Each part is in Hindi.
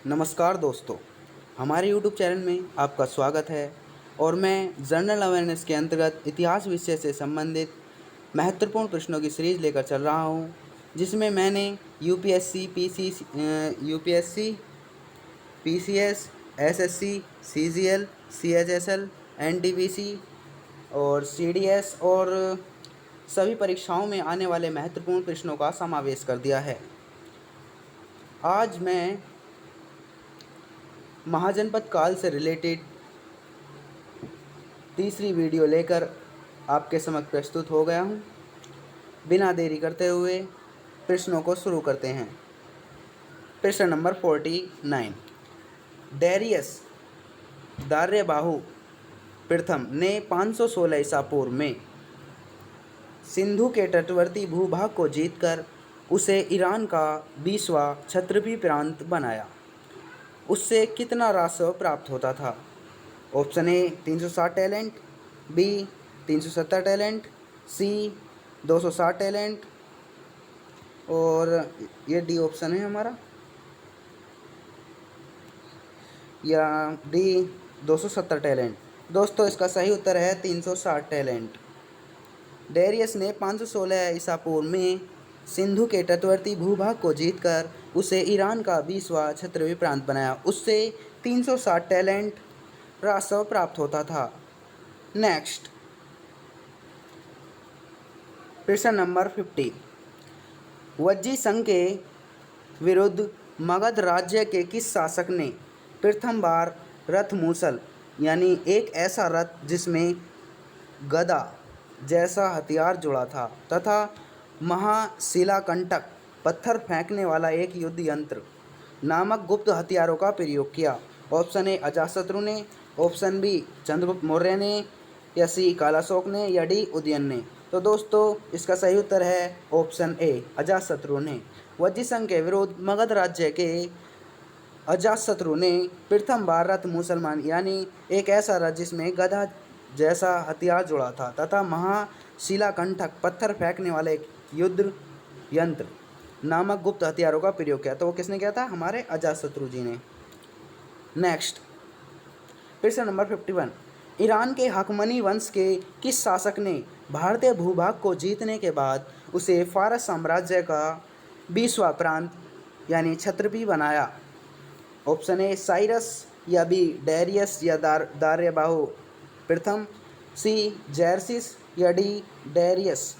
नमस्कार दोस्तों, हमारे YouTube चैनल में आपका स्वागत है और मैं जनरल अवेयरनेस के अंतर्गत इतिहास विषय से संबंधित महत्वपूर्ण प्रश्नों की सीरीज़ लेकर चल रहा हूं, जिसमें मैंने UPSC, PCS, SSC, CGL, CHSL, NTPC और सीडीएस और सभी परीक्षाओं में आने वाले महत्वपूर्ण प्रश्नों का समावेश कर दिया है। आज मैं महाजनपद काल से रिलेटेड तीसरी वीडियो लेकर आपके समक्ष प्रस्तुत हो गया हूँ। बिना देरी करते हुए प्रश्नों को शुरू करते हैं। प्रश्न नंबर 49। डैरियस दार्यबाहु प्रथम ने 516 ईसा पूर्व में सिंधु के तटवर्ती भूभाग को जीतकर उसे ईरान का 20वां क्षत्रपी प्रांत बनाया। उससे कितना राजस्व प्राप्त होता था? Option A 360 talent, B 370 talent, C 260 talent और ये डी ऑप्शन है हमारा, या डी 270 टैलेंट। दोस्तों, इसका सही उत्तर है 360 टैलेंट। डैरियस ने 516 ईसा पूर्व में सिंधु के तटवर्ती भूभाग को जीतकर उसे ईरान का 20वां क्षत्रपी प्रांत बनाया। उससे 360 टैलेंट राजस्व प्राप्त होता था। नेक्स्ट, प्रश्न नंबर 50। वज्जी संघ के विरुद्ध मगध राज्य के किस शासक ने प्रथम बार रथ मूसल यानी एक ऐसा रथ जिसमें गदा जैसा हथियार जुड़ा था तथा महाशिलाकंटक पत्थर फेंकने वाला एक युद्ध यंत्र नामक गुप्त हथियारों का प्रयोग किया? ऑप्शन ए अजातशत्रु ने, ऑप्शन बी चंद्रगुप्त मौर्य ने, या सी कालाशोक ने, या डी उदयन ने। तो दोस्तों, इसका सही उत्तर है ऑप्शन ए अजातशत्रु ने। वज्जी संघ के विरुद्ध मगध राज्य के अजातशत्रु ने प्रथम बार रथ मुसलमान यानी एक ऐसा रथ जिसमें गदा जैसा हथियार जुड़ा था तथा महाशिलाकंटक पत्थर फेंकने वाले एक युद्ध यंत्र नामक गुप्त हथियारों का प्रयोग किया। तो वो किसने किया था? हमारे अजातशत्रु जी ने। नेक्स्ट, प्रश्न नंबर 51। ईरान के हकमनी वंश के किस शासक ने भारतीय भूभाग को जीतने के बाद उसे फारस साम्राज्य का 20वां प्रांत यानी क्षत्रपी बनाया? ऑप्शन ए साइरस, या बी डैरियस या दार्यबाहु प्रथम, सी जैरसिस, या डी डैरियस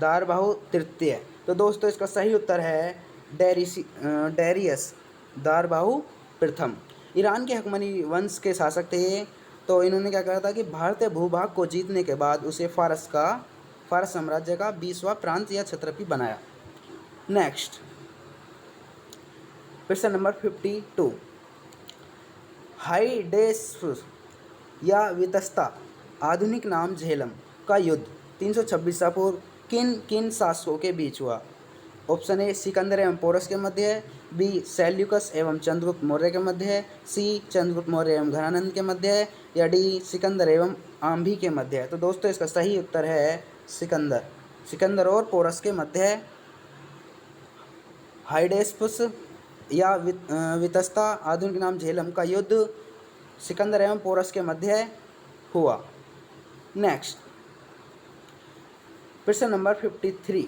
दार्यबाहु तृतीय। तो दोस्तों, इसका सही उत्तर है डैरियस दार्यबाहु प्रथम। ईरान के हकमनी वंश के शासक थे ये। तो इन्होंने क्या कहा था कि भारतीय भूभाग को जीतने के बाद उसे फारस साम्राज्य का 20वां प्रांत या क्षत्रपी बनाया। नेक्स्ट, प्रश्न नंबर 52। हाइडेस्पस या वितस्ता आधुनिक नाम झेलम का युद्ध 326 ईसा पूर्व किन किन शासकों के बीच हुआ? ऑप्शन ए सिकंदर एवं पोरस के मध्य है, बी सैल्यूकस एवं चंद्रगुप्त मौर्य के मध्य है, सी चंद्रगुप्त मौर्य एवं घनानंद के मध्य है, या डी सिकंदर एवं आंभी के मध्य है। तो दोस्तों, इसका सही उत्तर है सिकंदर और पोरस के मध्य है। हाइडेस्पस या वितस्ता आधुनिक नाम झेलम का युद्ध सिकंदर एवं पोरस के मध्य हुआ। नेक्स्ट, प्रश्न नंबर 53।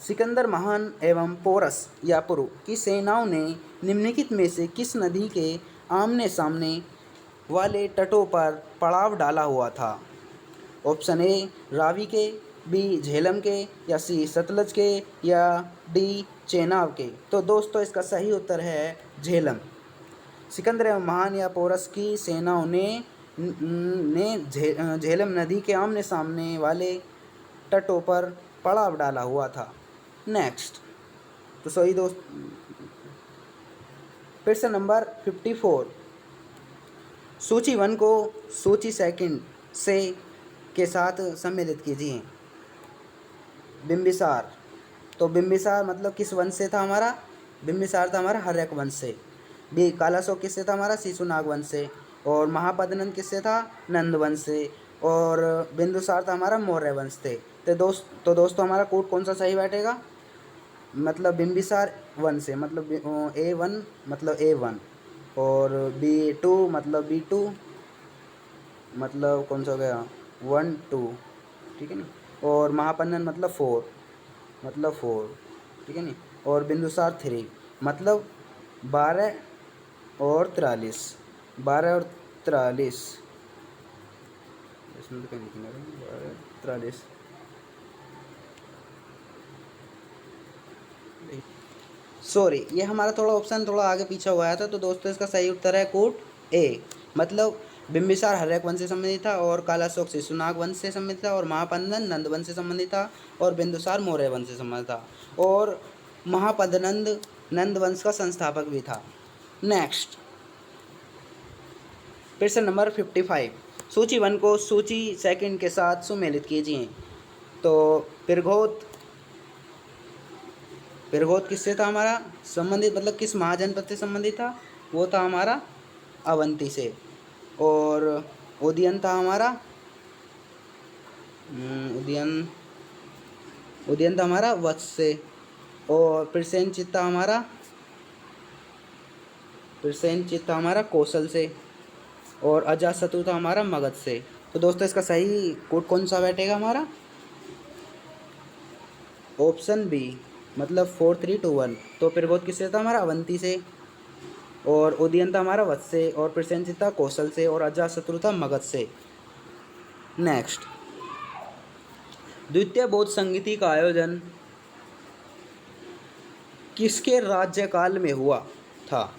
सिकंदर महान एवं पोरस या पुरु की सेनाओं ने निम्नलिखित में से किस नदी के आमने सामने वाले तटों पर पड़ाव डाला हुआ था? ऑप्शन ए रावी के, बी झेलम के, या सी सतलज के, या डी चेनाब के। तो दोस्तों, इसका सही उत्तर है झेलम। सिकंदर एवं महान या पोरस की सेनाओं ने झेलम नदी के आमने सामने वाले तटों पर पड़ाव डाला हुआ था। नेक्स्ट, तो सही दोस्त, प्रश्न नंबर 54। सूची 1 को सूची सेकंड से के साथ सम्मिलित कीजिए। बिंबिसार, तो बिंबिसार मतलब किस वंश से था हमारा? बिंबिसार था हमारा हर्यक वंश से। बी कालाशोक किससे था? हमारा शिशुनाग वंश से। और महापद्मनंद किससे था? नंद वंश से। और बिंदुसार था हमारा मौर्य वंश से। तो दोस्तों हमारा कोड कौन सा सही बैठेगा? मतलब बिंबिसार 1 से, मतलब A1 मतलब A1। और B2 मतलब B2 मतलब कौन सा हो गया 1 2, ठीक है नी। और महापन्नन मतलब 4 मतलब 4, ठीक है नी। और बिंदुसार 3 मतलब 12 और 43, 12 और 43, इसमें तो कहीं लिखेंगे 12 43, सॉरी ये हमारा थोड़ा ऑप्शन थोड़ा आगे पीछे हुआ था। तो दोस्तों इसका सही उत्तर है कोट ए, मतलब बिंबिसार हर्यक वंश से संबंधित था, और कालाशोक शिशुनाग वंश से संबंधित था, और महापद्मनंद नंद वंश से संबंधित था, और बिंदुसार मौर्य वंश से संबंधित था, और महापद्मनंद नंद वंश का संस्थापक भी था। नेक्स्ट प्रश्न नंबर 55, सूची 1 को सूची 2 के साथ सुमेलित कीजिए। तो पिरघोत, पिरघोत किससे था हमारा संबंधित, मतलब किस महाजनपद से संबंधित था, वो था हमारा अवंती से। और उदयन था हमारा उदयन, उदयन था हमारा वत्स से। और प्रसेनचित था हमारा, प्रसेनचित था हमारा कौशल से। और अजातशत्रु था हमारा मगध से। तो दोस्तों इसका सही कोड कौन सा बैठेगा हमारा, ऑप्शन बी मतलब 4 3 2 1। तो पिरगोत किससे था हमारा अवंती से, और उदयन था हमारा वत्स से, और प्रसेनचित था कौशल से, और अजातशत्रु था मगध से। नेक्स्ट द्वितीय बौद्ध संगीति का आयोजन किसके राज्यकाल में हुआ था।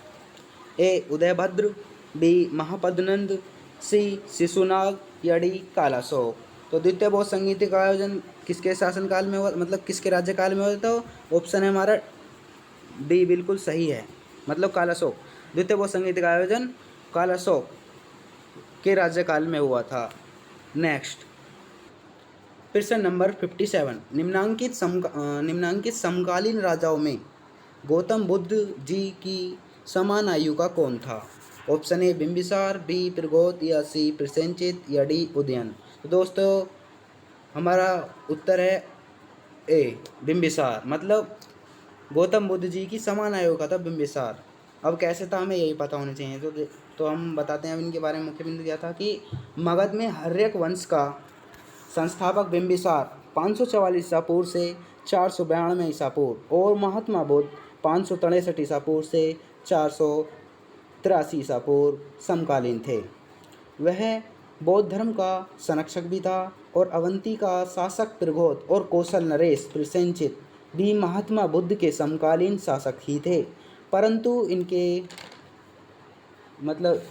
ए उदयभद्र, बी महापद्मनंद, सी शिशुनाग, या डी कालाशोक। तो द्वितीय बौद्ध संगीति का आयोजन किसके शासनकाल में हुआ, मतलब किसके राज्यकाल में हुआ था। ऑप्शन है हमारा डी बिल्कुल सही है, मतलब कालाशोक। द्वितीय बौद्ध संगीति का आयोजन कालाशोक के राज्यकाल में हुआ था। नेक्स्ट प्रश्न नंबर 57, निम्नांकित समकालीन राजाओं में गौतम बुद्ध जी की समान आयु का कौन था। ऑप्शन ए बिंबिसार, बी प्रगोत, या सी प्रसेनचित, या डी उदयन। तो दोस्तों हमारा उत्तर है ए बिंबिसार, मतलब गौतम बुद्ध जी की समान आयु का था बिंबिसार। अब कैसे था हमें यही पता होना चाहिए। तो हम बताते हैं अब इनके बारे में। मुख्य बिंदु क्या था कि मगध में हर्यक वंश का संस्थापक बिंबिसार 544 ईसा पूर्व से 492 ईसा पूर्व, और महात्मा बुद्ध 563 ईसा पूर्व से 483 ईसा पूर्व समकालीन थे। वह बौद्ध धर्म का संरक्षक भी था, और अवंती का शासक प्रघोत और कौशल नरेश प्रसेनचित भी महात्मा बुद्ध के समकालीन शासक ही थे। परंतु इनके मतलब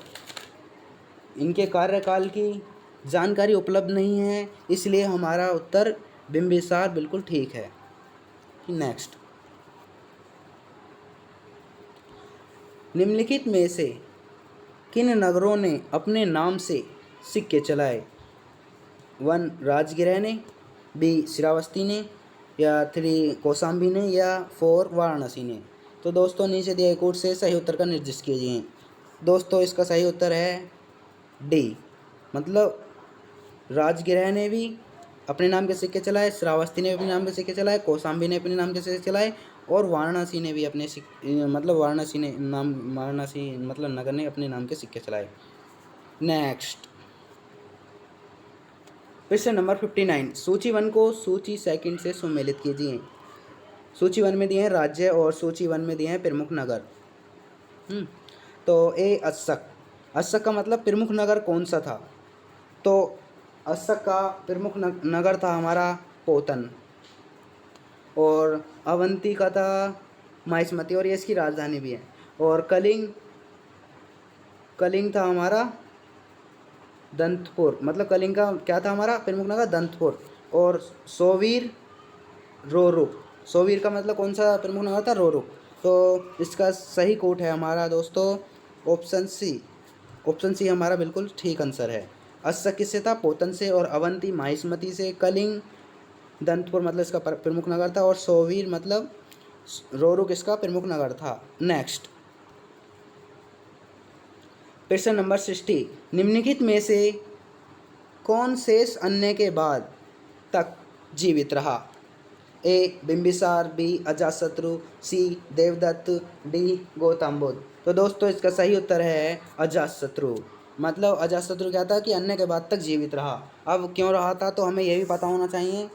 इनके कार्यकाल की जानकारी उपलब्ध नहीं है, इसलिए हमारा उत्तर बिंबिसार बिल्कुल ठीक है। नेक्स्ट निम्नलिखित में से किन नगरों ने अपने नाम से सिक्के चलाए। 1 राजगिरह ने, बी श्रावस्ती ने, या 3 कौशाम्बी ने, या 4 वाराणसी ने। तो दोस्तों नीचे दिए कोड से सही उत्तर का निर्दिष्ट कीजिए। दोस्तों इसका सही उत्तर है डी, मतलब राजगिरह ने भी अपने नाम के सिक्के चलाए, श्रावस्ती ने भी अपने नाम के सिक्के चलाए, कौशाम्बी ने अपने नाम के सिक्के चलाए, और वाराणसी ने भी अपने मतलब वाराणसी मतलब नगर ने अपने नाम के सिक्के चलाए। नेक्स्ट प्रश्न नंबर 59, सूची 1 को सूची 2 से सुमेलित कीजिए। सूची 1 में दिए हैं राज्य, और सूची 1 में दिए हैं प्रमुख नगर। तो ए अस्सक, अस्सक का मतलब प्रमुख नगर कौन सा था। तो अस्सक का प्रमुख नगर था हमारा पोतन, और अवंती का था माहिष्मती, और ये इसकी राजधानी भी है। और कलिंग, कलिंग था हमारा दंतपुर, मतलब कलिंग का क्या था हमारा प्रमुख नगर दंतपुर। और सोवीर रोरुक, सोवीर का मतलब कौन सा प्रमुख नगर था रोरुक। तो इसका सही कोट है हमारा दोस्तों ऑप्शन सी, ऑप्शन सी हमारा बिल्कुल ठीक आंसर है। अस्सक किससे था पोतन से, और अवंती माहिष्मती से, कलिंग दंतपुर मतलब इसका प्रमुख नगर था, और सोवीर मतलब रोरुक इसका प्रमुख नगर था। नेक्स्ट प्रश्न नंबर 60, निम्नलिखित में से कौन शेष अन्य के बाद तक जीवित रहा। ए बिंबिसार, बी अजातशत्रु, सी देवदत्त, डी गौतम बुद्ध। तो दोस्तों इसका सही उत्तर है अजातशत्रु। मतलब अजातशत्रु क्या था कि अन्य के बाद तक जीवित रहा। अब क्यों रहा था तो हमें यह भी पता होना चाहिए।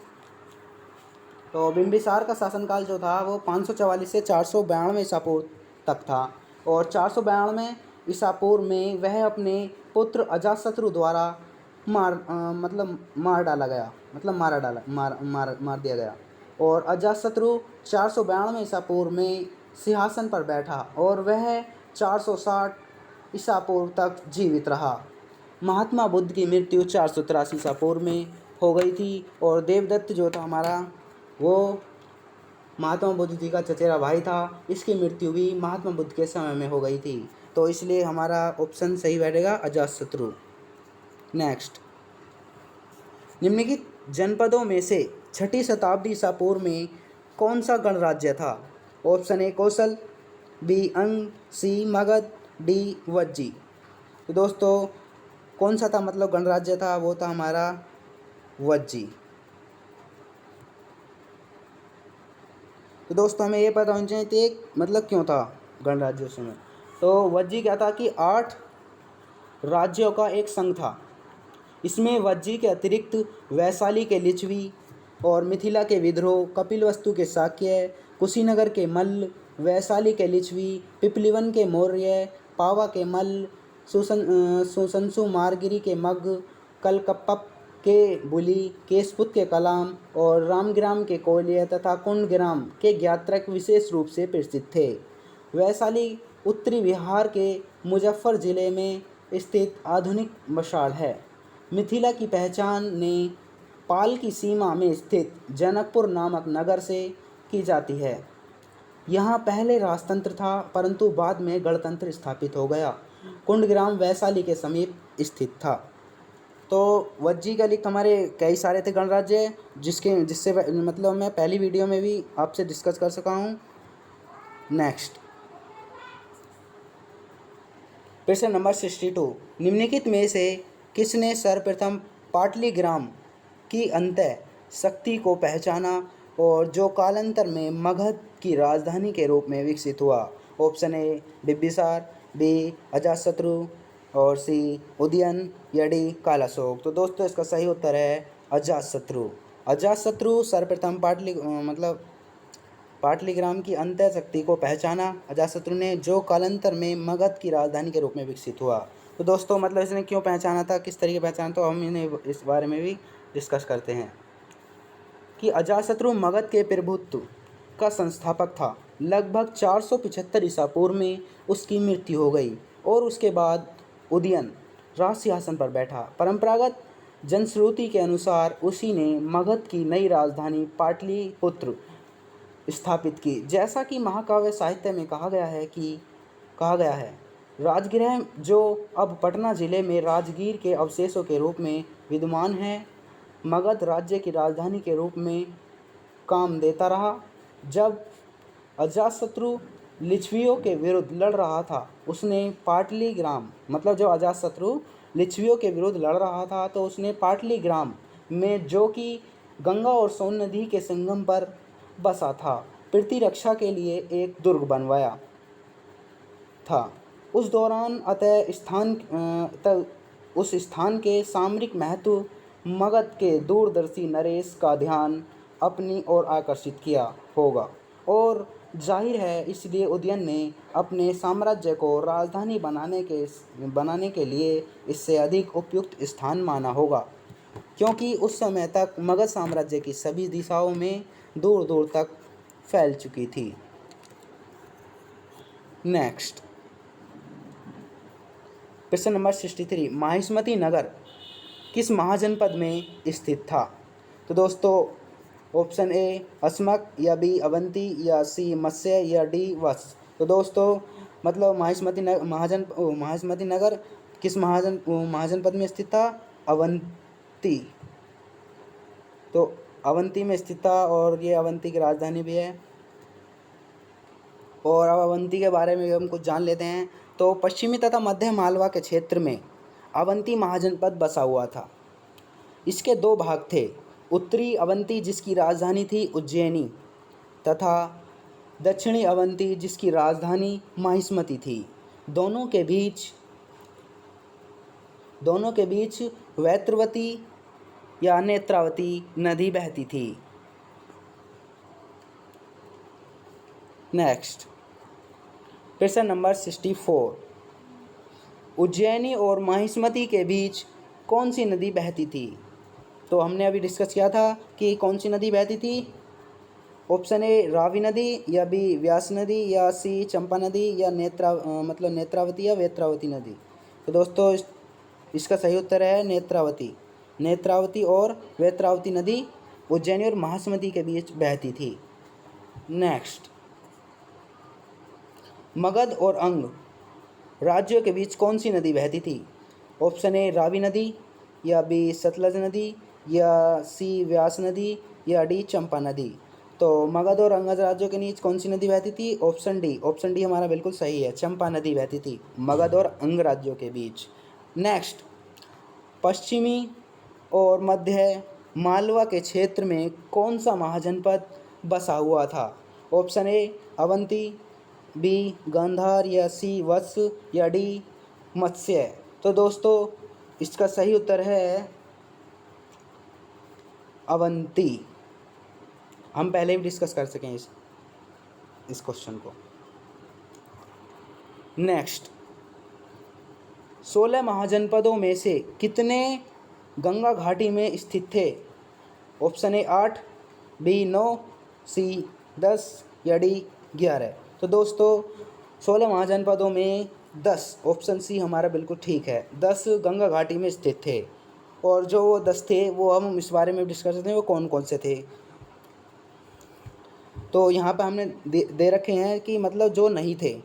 तो बिंबिसार का शासनकाल जो था वो 544 से 492 ईसा पूर्व तक था। और 492 ईसा पूर्व में वह अपने पुत्र अजातशत्रु द्वारा मार डाला गया, मतलब मार दिया गया। और अजातशत्रु 492 ईसा पूर्व में सिंहासन पर बैठा और वह 460 ईसा पूर्व तक जीवित रहा। महात्मा बुद्ध की मृत्यु 483 ईसा पूर्व में हो गई थी। और देवदत्त जो था हमारा वो महात्मा बुद्ध जी का चचेरा भाई था। इसकी मृत्यु भी महात्मा बुद्ध के समय में हो गई थी। तो इसलिए हमारा ऑप्शन सही बैठेगा अजातशत्रु। नेक्स्ट, निम्नलिखित जनपदों में से 6ठी शताब्दी ईसा पूर्व में कौन सा गणराज्य था? ऑप्शन ए कौशल, बी अंग, सी मगध, डी वज्जी। तो दोस्तों कौन सा था, मतलब गणराज्य था वो था हमारा वज्जी। तो दोस्तों हमें ये पता होना चाहिए कि मतलब क्यों था गणराज्य उस समय। तो वज्जी क्या था कि 8 राज्यों का एक संघ था। इसमें वज्जी के अतिरिक्त वैशाली के लिच्छवी और मिथिला के विद्रोह, कपिलवस्तु के शाक्य, कुशीनगर के मल्ल, वैशाली के लिच्छवी, पिपलिवन के मौर्य, पावा के मल्ल, सुसंसु मारगिरी के मग, कलकप्पप के बुली, केशपुत के कलाम और रामग्राम के कोलिया तथा कुंडग्राम के ज्ञात्रक विशेष रूप से प्रसिद्ध थे। वैशाली उत्तरी बिहार के मुजफ्फर जिले में स्थित आधुनिक मशाल है। मिथिला की पहचान ने पाल की सीमा में स्थित जनकपुर नामक नगर से की जाती है। यहाँ पहले राजतंत्र था परंतु बाद में गणतंत्र स्थापित हो गया। कुंडग्राम वैशाली के समीप स्थित था। तो वज्जी का लिख हमारे कई सारे थे गणराज्य जिससे मतलब मैं पहली वीडियो में भी आपसे डिस्कस कर सका हूँ। नेक्स्ट, प्रश्न नंबर 62, निम्नलिखित में से किसने सर्वप्रथम पाटलीग्राम की अंतः शक्ति को पहचाना और जो कालांतर में मगध की राजधानी के रूप में विकसित हुआ? Option A Bimbisara, B Ajatashatru और सी उदयन या डी कालाशोक। तो दोस्तों इसका सही उत्तर है अजातशत्रु। अजातशत्रु सर्वप्रथम पाटलीग्राम की अंतः शक्ति को पहचाना अजातशत्रु ने, जो कालांतर में मगध की राजधानी के रूप में विकसित हुआ। तो दोस्तों मतलब इसने क्यों पहचाना था, किस तरीके पहचाना, तो हम इन्हें इस बारे में भी डिस्कस करते हैं कि अजातशत्रु मगध के प्रभुत्व का संस्थापक था। लगभग 475 ईसा पूर्व में उसकी मृत्यु हो गई और उसके बाद उदयन राज सिंहासन पर बैठा। परंपरागत जनश्रुति के अनुसार उसी ने मगध की नई राजधानी पाटलिपुत्र स्थापित की। जैसा कि महाकाव्य साहित्य में कहा गया है राजगृह जो अब पटना जिले में राजगीर के अवशेषों के रूप में विद्यमान है, मगध राज्य की राजधानी के रूप में काम देता रहा। जब अजातशत्रु लिच्छवियों के विरुद्ध लड़ रहा था उसने पाटलीग्राम, मतलब जब अजातशत्रु लिच्छवियों के विरुद्ध लड़ रहा था तो उसने पाटलीग्राम में, जो कि गंगा और सोन नदी के संगम पर बसा था, प्रतिरक्षा के लिए एक दुर्ग बनवाया था। उस दौरान उस स्थान के सामरिक महत्व मगध के दूरदर्शी नरेश का ध्यान अपनी ओर आकर्षित किया होगा और जाहिर है इसलिए उदयन ने अपने साम्राज्य को राजधानी बनाने के लिए इससे अधिक उपयुक्त स्थान माना होगा, क्योंकि उस समय तक मगध साम्राज्य की सभी दिशाओं में दूर दूर तक फैल चुकी थी। नेक्स्ट, प्रश्न नंबर 63, माहिष्मती नगर किस महाजनपद में स्थित था? तो दोस्तों ऑप्शन ए अस्मक या बी अवंती या सी मत्स्य या डी वत्स। तो दोस्तों मतलब माहिष्मती नगर किस महाजनपद में स्थित था? अवंती। तो अवंती में स्थित था और ये अवंती की राजधानी भी है। और अब अवंती के बारे में हम कुछ जान लेते हैं। तो पश्चिमी तथा मध्य मालवा के क्षेत्र में अवंती महाजनपद बसा हुआ था। इसके 2 भाग थे, उत्तरी अवंती जिसकी राजधानी थी उज्जैनी तथा दक्षिणी अवंती जिसकी राजधानी माहिष्मती थी। दोनों के बीच वैत्रवती या नेत्रावती नदी बहती थी। नेक्स्ट, प्रश्न नंबर 64, उज्जैनी और माहिष्मती के बीच कौन सी नदी बहती थी? तो हमने अभी डिस्कस किया था कि कौन सी नदी बहती थी। ऑप्शन ए रावी नदी, या बी व्यास नदी, या सी चंपा नदी, या नेत्रावती या वेत्रावती नदी। तो दोस्तों इसका सही उत्तर है नेत्रावती। नेत्रावती और वेत्रावती नदी उज्जैनी और माहिष्मती के बीच बहती थी। नेक्स्ट, मगध और अंग राज्यों के बीच कौन सी नदी बहती थी? ऑप्शन ए रावी नदी, या बी सतलज नदी, या सी व्यास नदी, या डी चंपा नदी। तो मगध और अंग राज्यों के बीच कौन सी नदी बहती थी? ऑप्शन डी हमारा बिल्कुल सही है, चंपा नदी बहती थी मगध और अंग राज्यों के बीच। नेक्स्ट, पश्चिमी और मध्य मालवा के क्षेत्र में कौन सा महाजनपद बसा हुआ था? Option A Avanti, B Gandhara, या सी वत्स, या डी मत्स्य। तो दोस्तों इसका सही उत्तर है अवंती। हम पहले भी डिस्कस कर सकें इस क्वेश्चन को। नेक्स्ट, 16 महाजनपदों में से कितने गंगा घाटी में स्थित थे? ऑप्शन ए 8, बी 9, सी 10, या डी 11। तो दोस्तों 16 महाजनपदों में 10, ऑप्शन सी हमारा बिल्कुल ठीक है, 10 गंगा घाटी में स्थित थे। और जो वो 10 थे वो हम इस बारे में डिस्कस करते हैं वो कौन कौन से थे। तो यहाँ पे हमने दे रखे हैं कि मतलब जो नहीं थे,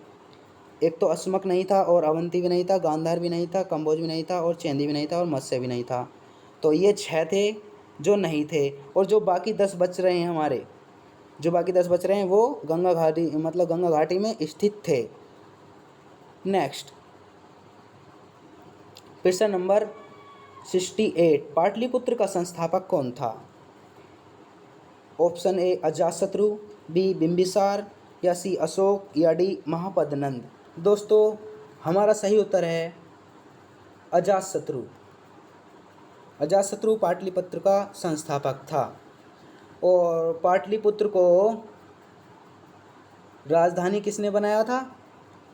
एक तो अस्मक नहीं था, और अवंती भी नहीं था, गांधार भी नहीं था, कंबोज भी नहीं था, और चेंदी भी नहीं था, और मत्स्य भी नहीं था। तो ये 6 थे जो नहीं थे। और जो बाकी 10 बच रहे हैं वो गंगा घाटी में स्थित थे। नेक्स्ट, प्रश्न नंबर 68, पाटलिपुत्र का संस्थापक कौन था? Option A Ajatashatru, B Bimbisara, या सी अशोक, या डी महापद्नंद। दोस्तों हमारा सही उत्तर है अजातशत्रु। अजातशत्रु पाटलिपुत्र का संस्थापक था। और पाटलिपुत्र को राजधानी किसने बनाया था?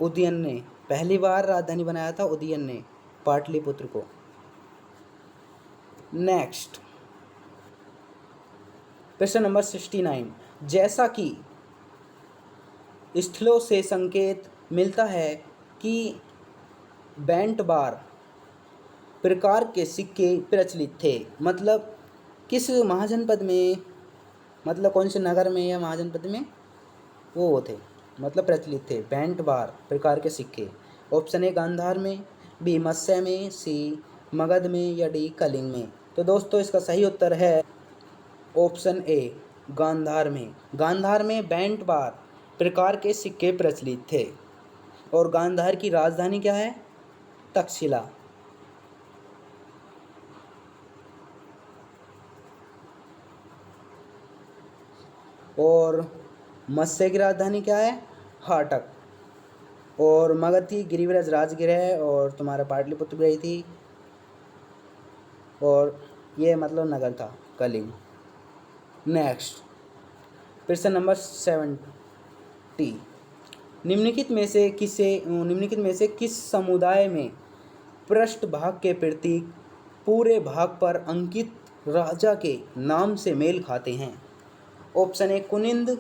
उदयन ने। पहली बार राजधानी बनाया था उदयन ने पाटलिपुत्र को। नेक्स्ट, प्रश्न नंबर 69, जैसा कि स्थलों से संकेत मिलता है कि बेंट बार प्रकार के सिक्के प्रचलित थे, मतलब किस महाजनपद में, मतलब कौन से नगर में या महाजनपद में वो थे, मतलब प्रचलित थे बेंट बार प्रकार के सिक्के? ऑप्शन ए गांधार में, बी मत्स्य में, सी मगध में, या डी कलिंग में। तो दोस्तों इसका सही उत्तर है ऑप्शन ए गांधार में। गांधार में बेंट बार प्रकार के सिक्के प्रचलित थे। और गांधार की राजधानी क्या है? तक्षशिला। और मत्स्य की राजधानी क्या है? हाटक। और मगध की गिरिव्रज राजगृह और तुम्हारा पाटलिपुत्र गई थी, और ये मतलब नगर था कलिंग। नेक्स्ट, प्रश्न नंबर 70, निम्नलिखित में से किस समुदाय में पृष्ठभाग के प्रतीक पूरे भाग पर अंकित राजा के नाम से मेल खाते हैं? ऑप्शन ए कुनिंद,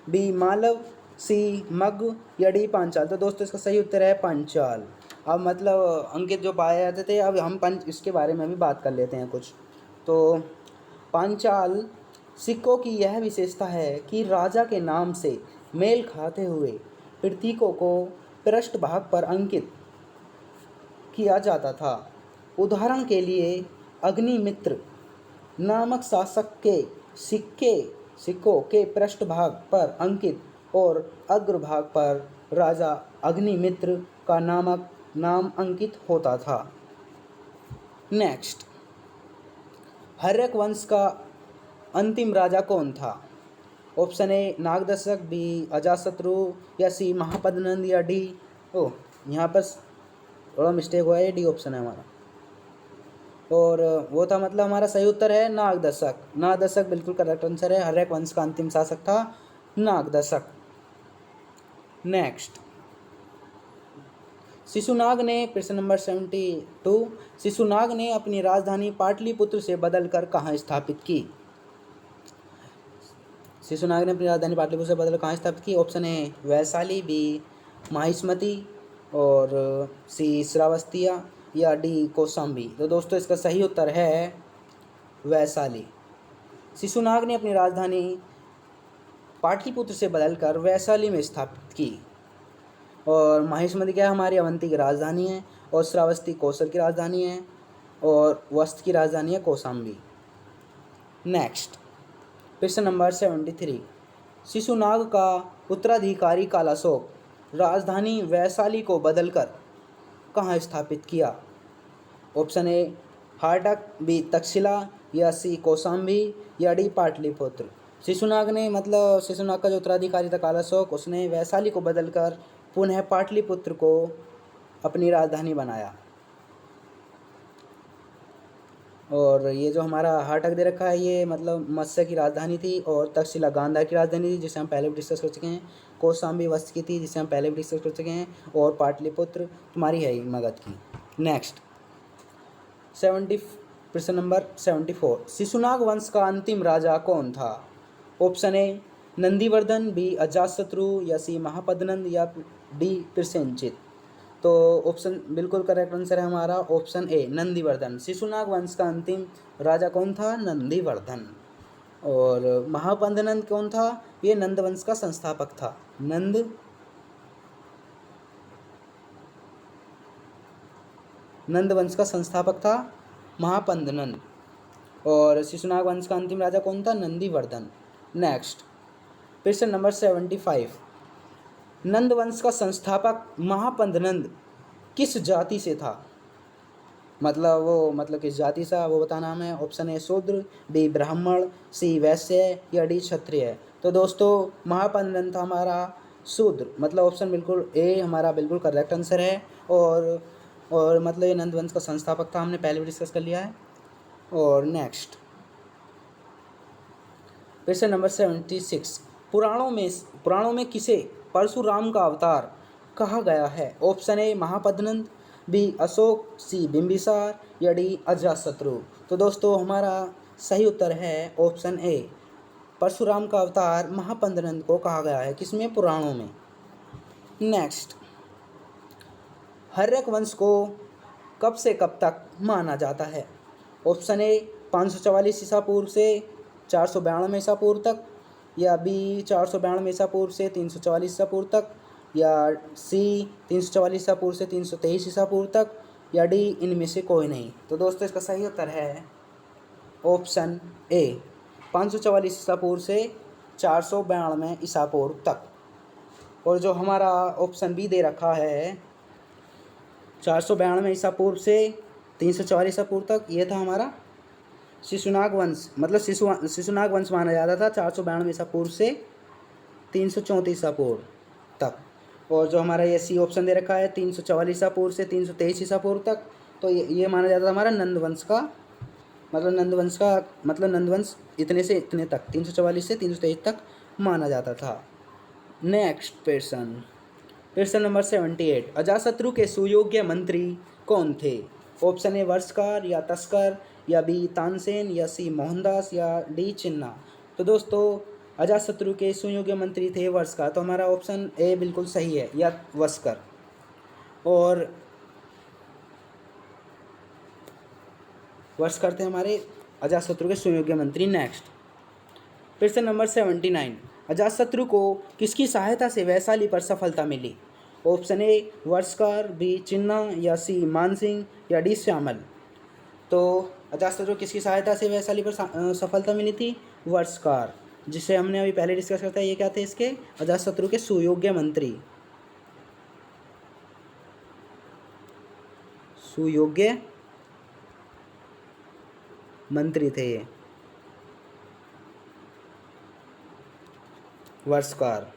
बी मालव, सी मग, या डी पांचाल। तो दोस्तों इसका सही उत्तर है पांचाल। अब मतलब अंकित जो पाए जाते थे, अब हम इसके बारे में भी बात कर लेते हैं कुछ। तो पांचाल सिक्कों की यह विशेषता है कि राजा के नाम से मेल खाते हुए प्रतीकों को पृष्ठभाग पर अंकित किया जाता था। उदाहरण के लिए अग्निमित्र नामक शासक के सिक्कों के पृष्ठभाग पर अंकित और अग्रभाग पर राजा अग्निमित्र का नाम अंकित होता था। नेक्स्ट, हर्यक वंश का अंतिम राजा कौन था? Option A Nagadasaka, B Ajatashatru, या सी महापद्मनंद, या डी, ओ यहाँ पर थोड़ा मिस्टेक हुआ है, डी ऑप्शन है हमारा। और वो था मतलब हमारा सही उत्तर है नागदशक। नागदशक बिल्कुल करेक्ट आंसर है। हर्यक वंश का अंतिम शासक था नागदशक। नेक्स्ट, शिशुनाग ने, प्रश्न नंबर 72, शिशुनाग ने अपनी राजधानी पाटलिपुत्र से बदलकर कहाँ स्थापित की? शिशुनाग ने अपनी राजधानी पाटलिपुत्र से बदलकर कहाँ स्थापित की? Option A Vaishali, B Mahishmati, और सी श्रावस्तिया, या डी कौशाम्बी। तो दोस्तों इसका सही उत्तर है वैशाली। शिशुनाग ने अपनी राजधानी पाटलिपुत्र से बदलकर वैशाली में स्थापित की। और माहिष्मति क्या है, हमारी अवंती की राजधानी है, और श्रावस्ती कौशल की राजधानी है, और वस्त की राजधानी है कौशाम्बी। नेक्स्ट, प्रश्न नंबर 73, शिशुनाग का उत्तराधिकारी कालाशोक राजधानी वैशाली को बदलकर कहाँ स्थापित किया? ऑप्शन ए हाटक, बी तक्षशिला, या सी कौशाम्बी, या डी पाटलिपुत्र। शिशुनाग ने मतलब शिशुनाग का जो उत्तराधिकारी था कालाशोक, उसने वैशाली को बदलकर पुनः पाटलिपुत्र को अपनी राजधानी बनाया। और ये जो हमारा हाटक दे रखा है ये मतलब मत्स्य की राजधानी थी, और तक्षशिला गांधार की राजधानी थी जिसे हम पहले भी डिस्कस कर चुके हैं। कौशाम्बी वस्त की थी जिसे हम पहले भी डिस्कस कर चुके हैं, और पाटलिपुत्र तुम्हारी है मगध की। नेक्स्ट, 70, प्रश्न नंबर 74, शिशुनाग वंश का अंतिम राजा कौन था? Option A Nandivardhana, B Ajatashatru, या सी महापद्मनंद, या डी प्रसेनजित। तो ऑप्शन बिल्कुल करेक्ट आंसर है हमारा ऑप्शन ए नंदीवर्धन। शिशुनाग वंश का अंतिम राजा कौन था? नंदीवर्धन। और महापद्मनंद कौन था? ये नंद वंश का संस्थापक था। नंद वंश का संस्थापक था महापद्मनंद। और शिशुनाग वंश का अंतिम राजा कौन था? नंदीवर्धन। नेक्स्ट, प्रश्न नंबर 75, नंद वंश का संस्थापक महापद्मनंद किस जाति से था? मतलब किस जाति से वो बताना हमें। ऑप्शन ए शूद्र, बी ब्राह्मण, सी वैश्य, या डी क्षत्रिय। तो दोस्तों महापद्मनंद था हमारा शूद्र, मतलब ऑप्शन बिल्कुल ए हमारा बिल्कुल करेक्ट आंसर है। और मतलब ये नंद वंश का संस्थापक था, हमने पहले भी डिस्कस कर लिया है। और नेक्स्ट, प्रश्न नंबर 76, पुराणों में किसे परशुराम का अवतार कहा गया है? Option A Mahapadmananda, B Ashoka, C Bimbisara, या डी अजातशत्रु। तो दोस्तों हमारा सही उत्तर है ऑप्शन ए परशुराम का अवतार महापद्मनंद को कहा गया है। किसमें? पुराणों में। नेक्स्ट, हर्यक वंश को कब से कब तक माना जाता है? ऑप्शन ए 544 ईसा पूर्व से 492 ईसा पूर्व तक, या बी 492 ईसा पूर्व से 344 ईसा पूर्व तक, या सी 344 ईसा पूर्व से 323 ईसा पूर्व तक, या डी इनमें से कोई नहीं। तो दोस्तों इसका सही उत्तर है ऑप्शन ए 544 ईसा पूर्व से 492 ईसा पूर्व तक। और जो हमारा ऑप्शन बी दे रखा है 492 ईसा पूर्व से 344 ईसा पूर्व तक, ये था हमारा शिशुनाग वंश, मतलब शिशुनाग वंश माना जाता था 492 ईसा पूर्व से 334 ईसा पूर्व तक। और जो हमारा ये सी ऑप्शन दे रखा है 344 ईसा पूर्व से 323 ईसा पूर्व तक, तो ये माना जाता था हमारा नंदवंश का, मतलब नंदवंश इतने से इतने तक 344 से 323 तक माना जाता था। नेक्स्ट प्रश्न नंबर 78, अजातशत्रु के सुयोग्य मंत्री कौन थे? ऑप्शन ए वर्षकार, या तस्कर, या बी तानसेन, या सी मोहनदास, या डी चिन्ना। तो दोस्तों अजातशत्रु के सुयोग्य मंत्री थे वर्षकार, तो हमारा ऑप्शन ए बिल्कुल सही है, या वर्षकर। और वर्षकर थे हमारे अजातशत्रु के सुयोग्य मंत्री। नेक्स्ट, प्रश्न नंबर 79, अजातशत्रु को किसकी सहायता से वैशाली पर सफलता मिली? ऑप्शन ए वर्षकर, बी चिन्ना, या सी मानसिंह, या डी श्यामल। तो अजातशत्रु किसकी सहायता से वैशाली पर सफलता मिली थी? वर्षकर, जिसे हमने अभी पहले डिस्कस करता है। ये क्या थे इसके? अजातशत्रु के सुयोग्य मंत्री। सुयोग्य मंत्री थे ये? वर्षकार।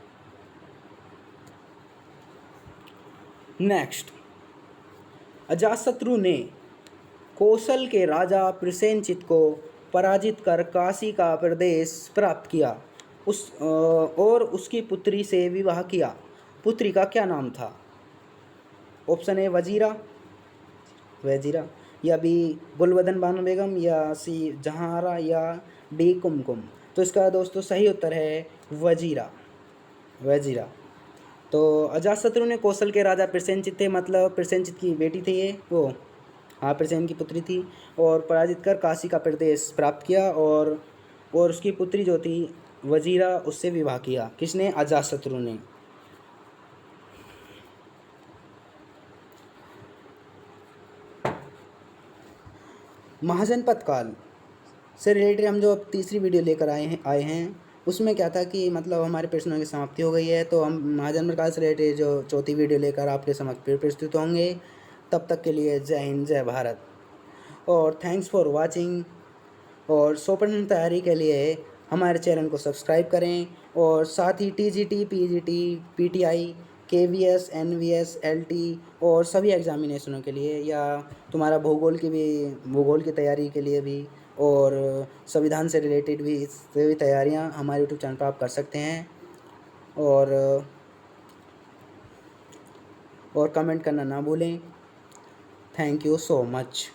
नेक्स्ट, अजातशत्रु ने कौशल के राजा प्रसेनजित को पराजित कर काशी का प्रदेश प्राप्त किया, और उसकी पुत्री से विवाह किया। पुत्री का क्या नाम था? ऑप्शन ए वजीरा, वजीरा, या बी गुलबदन बानो बेगम, या सी जहांरा, या डी कुमकुम। तो इसका दोस्तों सही उत्तर है वजीरा, वजीरा। तो अजातशत्रु ने कौशल के राजा प्रसेनजित थे, मतलब प्रसेनजित की बेटी थी ये, वो हाँ प्रसेन की पुत्री थी, और पराजित कर काशी का प्रदेश प्राप्त किया, और उसकी पुत्री जो थी वजीरा, उससे विवाह किया। किसने? अजातशत्रु ने। महाजनपद काल से रिलेटेड हम जो अब तीसरी वीडियो लेकर आए हैं उसमें क्या था कि मतलब हमारे प्रश्नों की समाप्ति हो गई है, तो हम महाजनपद काल से रिलेटेड जो चौथी वीडियो लेकर आपके समक्ष फिर प्रस्तुत होंगे। तब तक के लिए जय हिंद, जय भारत, और थैंक्स फॉर वाचिंग। और 100% तैयारी के लिए हमारे चैनल को सब्सक्राइब करें, और साथ ही TGT, PGT, PTI, KVS, NVS, LT और सभी एग्जामिनेशनों के लिए, या तुम्हारा भूगोल की तैयारी के लिए भी, और संविधान से रिलेटेड भी सभी तैयारियां हमारे यूट्यूब चैनल पर आप कर सकते हैं। और कमेंट करना ना भूलें। Thank you so much.